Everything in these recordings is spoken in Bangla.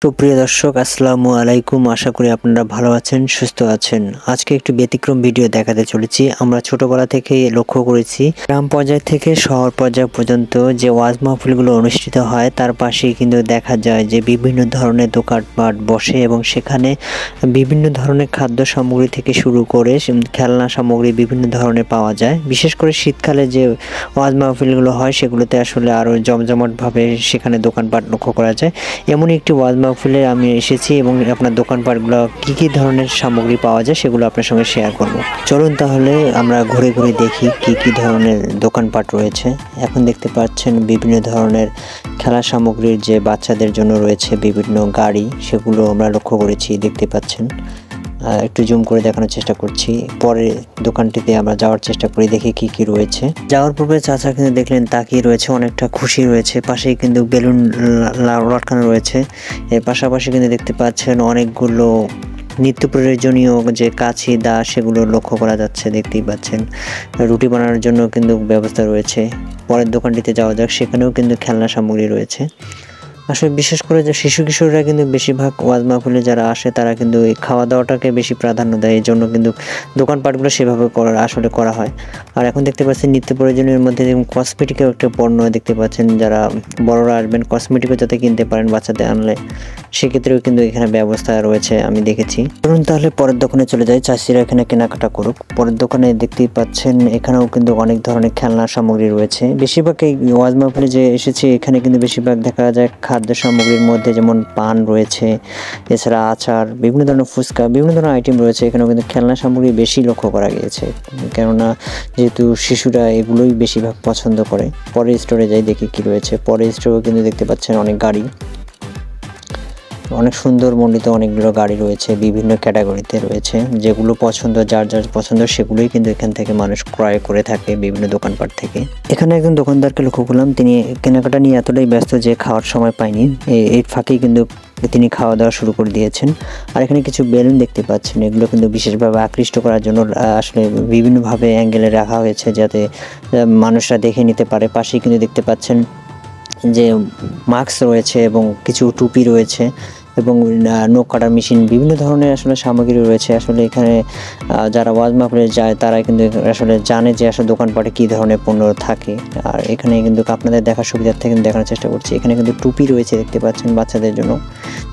সুপ্রিয় দর্শক আসসালামু আলাইকুম। আশা করি আপনারা ভালো আছেন, সুস্থ আছেন। আজকে একটু ব্যতিক্রম ভিডিও দেখাতে চলেছি। আমরা ছোটবেলা থেকে লক্ষ্য করেছি গ্রাম পর্যায় থেকে শহর পর্যায় পর্যন্ত যে ওয়াজ মাহফিলগুলো অনুষ্ঠিত হয় তার পাশেই কিন্তু দেখা যায় যে বিভিন্ন ধরনের দোকানপাট বসে এবং সেখানে বিভিন্ন ধরনের খাদ্য সামগ্রী থেকে শুরু করে খেলনা সামগ্রী বিভিন্ন ধরনের পাওয়া যায়। বিশেষ করে শীতকালে যে ওয়াজ মাহফিলগুলো হয় সেগুলোতে আসলে আরও জমজমাটভাবে সেখানে দোকানপাট লক্ষ্য করা যায়। এমন একটি ওয়াজ মাহফিলে আমি এসেছি এবং আপনার দোকানপাটগুলো কী ধরনের সামগ্রী পাওয়া যায় সেগুলো আপনার সঙ্গে শেয়ার করব। চলুন তাহলে আমরা ঘুরে ঘুরে দেখি কী ধরনের দোকানপাট রয়েছে। এখন দেখতে পাচ্ছেন বিভিন্ন ধরনের খেলা সামগ্রীর যে বাচ্চাদের জন্য রয়েছে বিভিন্ন গাড়ি, সেগুলো আমরা লক্ষ্য করেছি, দেখতে পাচ্ছেন। একটু জুম করে দেখানোর চেষ্টা করছি। পরে দোকানটিতে আমরা যাওয়ার চেষ্টা করি, দেখি কি রয়েছে। যাওয়ার পূর্বে চাচা কিন্তু দেখলেন তাকিয়ে রয়েছে, অনেকটা খুশি রয়েছে। পাশেই কিন্তু বেলুন লটকানো রয়েছে। এর পাশাপাশি কিন্তু দেখতে পাচ্ছেন অনেকগুলো নিত্য প্রয়োজনীয় যে কাঁচি দা সেগুলো লক্ষ্য করা যাচ্ছে, দেখতেই পাচ্ছেন। রুটি বানানোর জন্য কিন্তু ব্যবস্থা রয়েছে। পরের দোকানটিতে যাওয়া যাক, সেখানেও কিন্তু খেলনা সামগ্রী রয়েছে। আসলে বিশেষ করে যে শিশু কিশোররা কিন্তু বেশিরভাগ ওয়াজ মাহফিলে যারা আসে তারা কিন্তু এই খাওয়া দাওয়াটাকে বেশি প্রাধান্য দেয়, এই জন্য কিন্তু দোকানপাটগুলো সেভাবে করা হয়। আর এখন দেখতে পাচ্ছেন নিত্য প্রয়োজনের মধ্যে যেমন কসমেটিকেও একটা পণ্য দেখতে পাচ্ছেন। যারা বড়রা আসবেন কসমেটিকও যাতে কিনতে পারেন বাচ্চাদের আনলে, সেক্ষেত্রেও কিন্তু এখানে ব্যবস্থা রয়েছে, আমি দেখেছি। ধরুন তাহলে পরের দোকানে চলে যাই, চাষিরা এখানে কেনাকাটা করুক। পরের দোকানে দেখতেই পাচ্ছেন এখানেও কিন্তু অনেক ধরনের খেলনা সামগ্রী রয়েছে। বেশিরভাগ এই ওয়াজ মাহফিলে যে এসেছে এখানে কিন্তু বেশিরভাগ দেখা যায় খাদ্য সামগ্রীর মধ্যে যেমন পান রয়েছে, এছাড়া আচার, বিভিন্ন ধরনের ফুচকা, বিভিন্ন ধরনের আইটেম রয়েছে। এখানেও কিন্তু খেলনা সামগ্রী বেশি লক্ষ্য করা গিয়েছে, কেননা যেহেতু শিশুরা এগুলোই বেশিরভাগ পছন্দ করে। পরের স্টোরে যাই, দেখি কি রয়েছে। পরের স্টোরেও কিন্তু দেখতে পাচ্ছেন অনেক গাড়ি, অনেক সুন্দর মণ্ডিত অনেকগুলো গাড়ি রয়েছে, বিভিন্ন ক্যাটাগরিতে রয়েছে। যেগুলো পছন্দ, যার পছন্দ সেগুলোই কিন্তু এখান থেকে মানুষ ক্রয় করে থাকে বিভিন্ন দোকানপাট থেকে। এখানে একজন দোকানদারকে লক্ষ্য করলাম, তিনি কেনাকাটা নিয়ে এতটাই ব্যস্ত যে খাওয়ার সময় পায়নি। এর ফাঁকেই কিন্তু তিনি খাওয়া দাওয়া শুরু করে দিয়েছেন। আর এখানে কিছু বেলুন দেখতে পাচ্ছেন, এগুলো কিন্তু বিশেষভাবে আকৃষ্ট করার জন্য আসলে বিভিন্নভাবে অ্যাঙ্গেলে রাখা হয়েছে যাতে মানুষরা দেখে নিতে পারে। পাশেই কিন্তু দেখতে পাচ্ছেন যে মাস্ক রয়েছে এবং কিছু টুপি রয়েছে এবং নখ কাটার মেশিন, বিভিন্ন ধরনের আসলে সামগ্রী রয়েছে। আসলে এখানে যারা ওয়াজ মাহফিলে যায় তারা কিন্তু আসলে জানে যে আসলে দোকানপাটে কী ধরনের পণ্য থাকে। আর এখানে কিন্তু আপনাদের দেখার সুবিধার্থে কিন্তু দেখানোর চেষ্টা করছি। এখানে কিন্তু টুপি রয়েছে, দেখতে পাচ্ছেন বাচ্চাদের জন্য।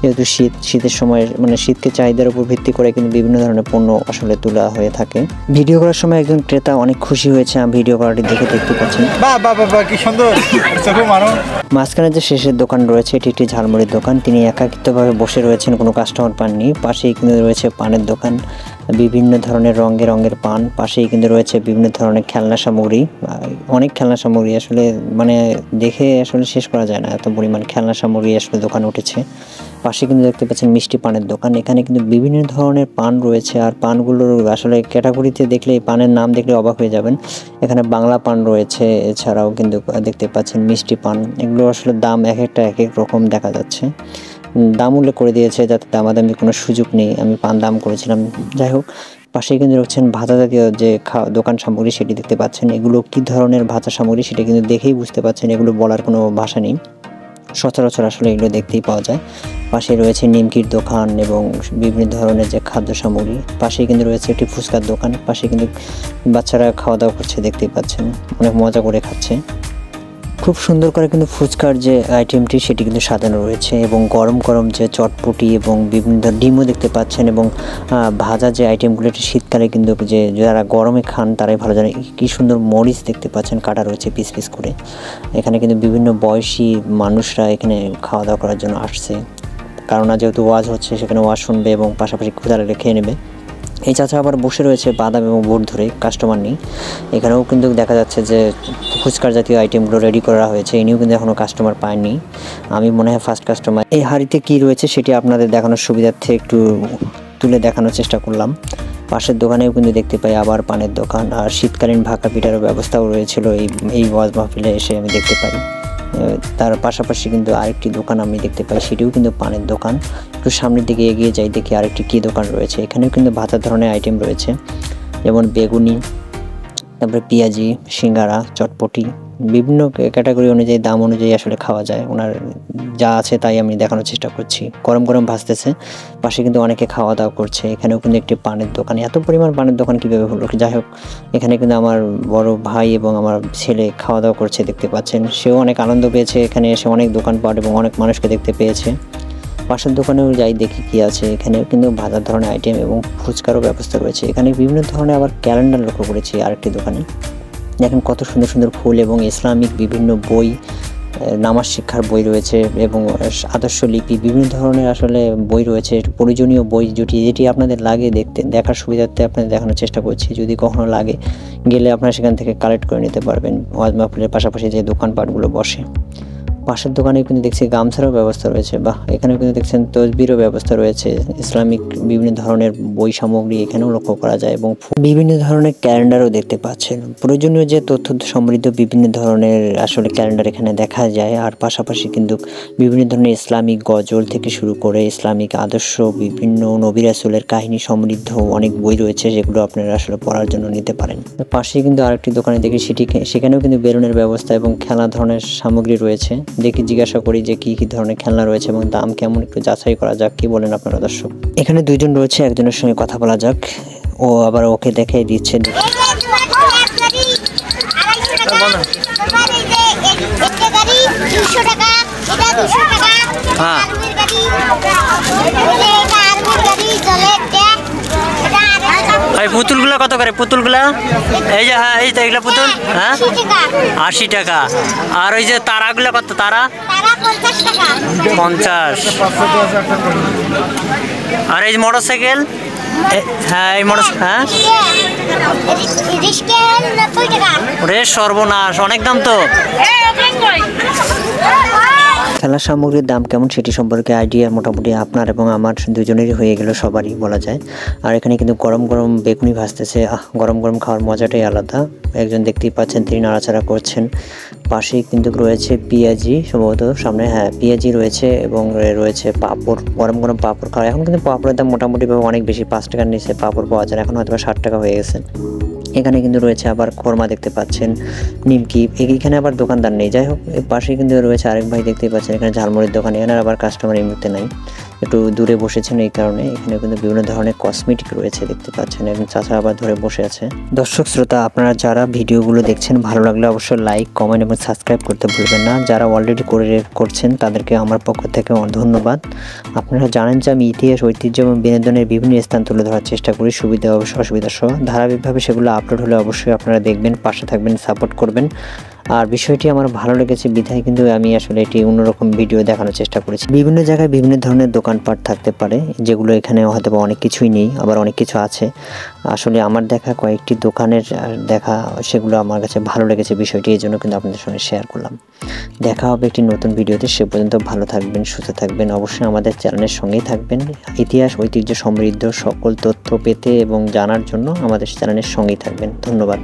যেহেতু শীতের সময় মানে শীতকে চাহিদার উপর ভিত্তি করে কিন্তু বিভিন্ন ধরনের পণ্য আসলে তোলা হয়ে থাকে। ভিডিও করার সময় একজন ক্রেতা অনেক খুশি হয়েছে ভিডিও করাটি দেখতে পাচ্ছেন। কি সুন্দর। মাঝখানে যে শেষের দোকান রয়েছে এটি একটি ঝালমুড়ির দোকান। তিনি একাকিত্বভাবে বসে রয়েছেন, কোনো কাস্টমার পাননি। পাশেই কিন্তু রয়েছে পানের দোকান, বিভিন্ন ধরনের রঙের পান। পাশেই কিন্তু রয়েছে বিভিন্ন ধরনের খেলনা সামগ্রী, অনেক খেলনা সামগ্রী। আসলে মানে দেখে আসলে শেষ করা যায় না, এত পরিমাণ খেলনা সামগ্রী আসলে দোকানে উঠেছে। পাশে কিন্তু দেখতে পাচ্ছেন মিষ্টি পানের দোকান। এখানে কিন্তু বিভিন্ন ধরনের পান রয়েছে, আর পানগুলোর আসলে ক্যাটাগরিতে দেখলে, পানের নাম দেখলে অবাক হয়ে যাবেন। এখানে বাংলা পান রয়েছে, এছাড়াও কিন্তু দেখতে পাচ্ছেন মিষ্টি পান। এগুলো আসলে দাম এক এক রকম দেখা যাচ্ছে। দাম উল্লেখ করে দিয়েছে যাতে দামাদামি কোনো সুযোগ নেই। আমি পান দাম করেছিলাম। যাই হোক, পাশেই কিন্তু রয়েছেন ভাজা জাতীয় যে দোকান সামগ্রী, সেটি দেখতে পাচ্ছেন। এগুলো কী ধরনের ভাজা সামগ্রী সেটা কিন্তু দেখেই বুঝতে পাচ্ছেন, এগুলো বলার কোনো ভাষা নেই। সচরাচর আসলে এগুলো দেখতেই পাওয়া যায়। পাশে রয়েছে নিমকির দোকান এবং বিভিন্ন ধরনের যে খাদ্য সামগ্রী। পাশেই কিন্তু রয়েছে একটি ফুচকার দোকান। পাশে কিন্তু বাচ্চারা খাওয়া দাওয়া করছে, দেখতেই পাচ্ছেন, অনেক মজা করে খাচ্ছে। খুব সুন্দর করে কিন্তু ফুচকার যে আইটেমটি সেটি কিন্তু সাজানো রয়েছে এবং গরম যে চটপটি এবং বিভিন্ন ডিমও দেখতে পাচ্ছেন এবং ভাজা যে আইটেমগুলো এটি শীতকালে কিন্তু যে যারা গরমে খান তারাই ভালো জানে। কী সুন্দর মরিচ দেখতে পাচ্ছেন কাটা রয়েছে পিস করে। এখানে কিন্তু বিভিন্ন বয়সী মানুষরা এখানে খাওয়া দাওয়া করার জন্য আসছে, কারণ যেহেতু ওয়াজ হচ্ছে সেখানে ওয়াজ শুনবে এবং পাশাপাশি ক্ষুধা লাগলে খেয়ে নেবে। এই চাচা আবার বসে রয়েছে বাদাম এবং বুট ধরে, কাস্টমার নেই। এখানেও কিন্তু দেখা যাচ্ছে যে ফুচকার জাতীয় আইটেমগুলো রেডি করা হয়েছে, ইনিও কিন্তু এখনও কাস্টমার পায়নি। আমি মনে হয় ফার্স্ট কাস্টমার। এই হাঁড়িতে কী রয়েছে সেটি আপনাদের দেখানোর সুবিধার্থে একটু তুলে দেখানোর চেষ্টা করলাম। পাশের দোকানেও কিন্তু দেখতে পাই আবার পানের দোকান, আর শীতকালীন ভাকা পিঠার ব্যবস্থাও রয়েছিল এই ওয়াজ মাহফিলে এসে আমি দেখতে পাই। তার পাশাপাশি কিন্তু আরেকটি দোকান আমি দেখতে পাই, সেটিও কিন্তু পানের দোকান। একটু সামনের দিকে এগিয়ে যাই, দেখি আরেকটি কী দোকান রয়েছে। এখানেও কিন্তু ভাজা ধরনের আইটেম রয়েছে, যেমন বেগুনি, তারপরে পেঁয়াজি, সিঙ্গারা, চটপটি, বিভিন্ন ক্যাটাগরি অনুযায়ী দাম অনুযায়ী আসলে খাওয়া যায়। ওনার যা আছে তাই আমি দেখানোর চেষ্টা করছি। গরম গরম ভাজতেছে, পাশে কিন্তু অনেকে খাওয়া দাওয়া করছে। এখানেও কিন্তু একটি পানের দোকান, এত পরিমাণ পানের দোকান কীভাবে হলো যাই হোক, এখানে কিন্তু আমার বড় ভাই এবং আমার ছেলে খাওয়া দাওয়া করছে দেখতে পাচ্ছেন। সেও অনেক আনন্দ পেয়েছে এখানে এসে, অনেক দোকানপাট এবং অনেক মানুষকে দেখতে পেয়েছে। পাশের দোকানেও যাই দেখি কি আছে, এখানেও কিন্তু ভাজার ধরনের আইটেম এবং ফুচকারও ব্যবস্থা রয়েছে। এখানে বিভিন্ন ধরনের আবার ক্যালেন্ডার লক্ষ্য করেছি আরেকটি দোকানে। দেখেন কত সুন্দর সুন্দর ফুল এবং ইসলামিক বিভিন্ন বই, নামাজ শিক্ষার বই রয়েছে এবং আদর্শ লিপি, বিভিন্ন ধরনের আসলে বই রয়েছে, প্রয়োজনীয় বই যেটি আপনাদের লাগে দেখার সুবিধার্থে আপনাদের দেখানোর চেষ্টা করছি। যদি কখনো লাগে গেলে আপনারা সেখান থেকে কালেক্ট করে নিতে পারবেন। ওয়াজ মাহফিলের পাশাপাশি যে দোকানপাটগুলো বসে, পাশের দোকানে কিন্তু দেখছি গামছারও ব্যবস্থা রয়েছে। বাহ, এখানেও কিন্তু দেখছেন তসবিরও ব্যবস্থা রয়েছে, ইসলামিক বিভিন্ন ধরনের বই সামগ্রী এখানেও লক্ষ্য করা যায় এবং বিভিন্ন ধরনের ক্যালেন্ডারও দেখতে পাচ্ছেন। প্রয়োজনীয় যে তথ্য সমৃদ্ধ বিভিন্ন ধরনের আসলে ক্যালেন্ডার এখানে দেখা যায়। আর পাশাপাশি কিন্তু বিভিন্ন ধরনের ইসলামিক গজল থেকে শুরু করে ইসলামিক আদর্শ, বিভিন্ন নবী রাসূলের কাহিনী সমৃদ্ধ অনেক বই রয়েছে, যেগুলো আপনারা আসলে পড়ার জন্য নিতে পারেন। পাশেই কিন্তু আরেকটি দোকানে দেখি সেখানেও কিন্তু বেলুনের ব্যবস্থা এবং খেলা ধরনের সামগ্রী রয়েছে। দেখি জিজ্ঞাসা করি যে কি কি ধরনের খেলনা রয়েছে এবং দাম কেমন, একটু যাচাই করা যাক। কি বলেন আপনারা দর্শক? এখানে দুইজন রয়েছে, একজনের সঙ্গে কথা বলা যাক। ও আবার ওকে দেখাই দিচ্ছে। এই পুতুলগুলো কত করে? পুতুলগুলা এই যে, হ্যাঁ এই তো এগুলা পুতুল, হ্যাঁ 80 টাকা। আর ওই যে তারাগুলো কত? তারা 50। আর এই যে মোটরসাইকেল, হ্যাঁ এই হ্যাঁ রে সর্বনাশ, অনেক দাম তো। খেলার সামগ্রীর দাম কেমন সেটি সম্পর্কে আইডিয়া মোটামুটি আপনার এবং আমার দুজনেরই হয়ে গেল, সবারই বলা যায়। আর এখানে কিন্তু গরম গরম বেগুনি ভাজতেছে। গরম গরম খাওয়ার মজাটাই আলাদা। একজন দেখতেই পাচ্ছেন তিনি নাড়াচাড়া করছেন। পাশেই কিন্তু রয়েছে পেঁয়াজি, সম্ভবত সামনে, হ্যাঁ পেঁয়াজি রয়েছে এবং রয়েছে পাঁপড়, গরম গরম পাঁপড় খাওয়া। এখন কিন্তু পাঁপড়ের দাম মোটামুটিভাবে অনেক বেশি, 5 টাকার নিচে পাঁপড় পাওয়া যায়, এখন হয়তো 60 টাকা হয়ে গেছে। এখানে কিন্তু রয়েছে আবার খোরমা দেখতে পাচ্ছেন, নিমকি। এখানে আবার দোকানদার নেই, যাই হোক এর পাশে কিন্তু রয়েছে আরেক ভাই দেখতেই পাচ্ছেন, এখানে ঝালমুড়ির দোকান। এখানে আবার কাস্টমার এই মুহূর্তে নাই, একটু দূরে বসেছেন এই কারণে। এখানে কিন্তু বিভিন্ন ধরনের কসমেটিক রয়েছে দেখতে পাচ্ছেন, একজন চাচা আবার ধরে বসে আছে। দর্শক শ্রোতা, আপনারা যারা ভিডিওগুলো দেখছেন ভালো লাগলে অবশ্যই লাইক, কমেন্ট এবং সাবস্ক্রাইব করতে ভুলবেন না। যারা অলরেডি করছেন তাদেরকে আমার পক্ষ থেকে ধন্যবাদ। আপনারা জানেন যে আমি ইতিহাস, ঐতিহ্য এবং বিনোদনের বিভিন্ন স্থান তুলে ধরার চেষ্টা করি, সুবিধা অসুবিধা সহ। ধারাবাহিকভাবে সেগুলো আপলোড হলে অবশ্যই আপনারা দেখবেন, পাশে থাকবেন, সাপোর্ট করবেন। আর বিষয়টি আমার ভালো লেগেছে বিধায় কিন্তু আমি আসলে এটি অন্যরকম ভিডিও দেখানোর চেষ্টা করেছি। বিভিন্ন জায়গায় বিভিন্ন ধরনের দোকানপাট থাকতে পারে, যেগুলো এখানে হয়তো বা অনেক কিছুই নেই, আবার অনেক কিছু আছে। আসলে আমার দেখা কয়েকটি দোকানের দেখা, সেগুলো আমার কাছে ভালো লেগেছে বিষয়টি, এই জন্য কিন্তু আপনাদের সঙ্গে শেয়ার করলাম। দেখা হবে একটি নতুন ভিডিওতে, সে পর্যন্ত ভালো থাকবেন, সুস্থ থাকবেন। অবশ্যই আমাদের চ্যানেলের সঙ্গেই থাকবেন। ইতিহাস, ঐতিহ্য সমৃদ্ধ সকল তথ্য পেতে এবং জানার জন্য আমাদের চ্যানেলের সঙ্গেই থাকবেন। ধন্যবাদ।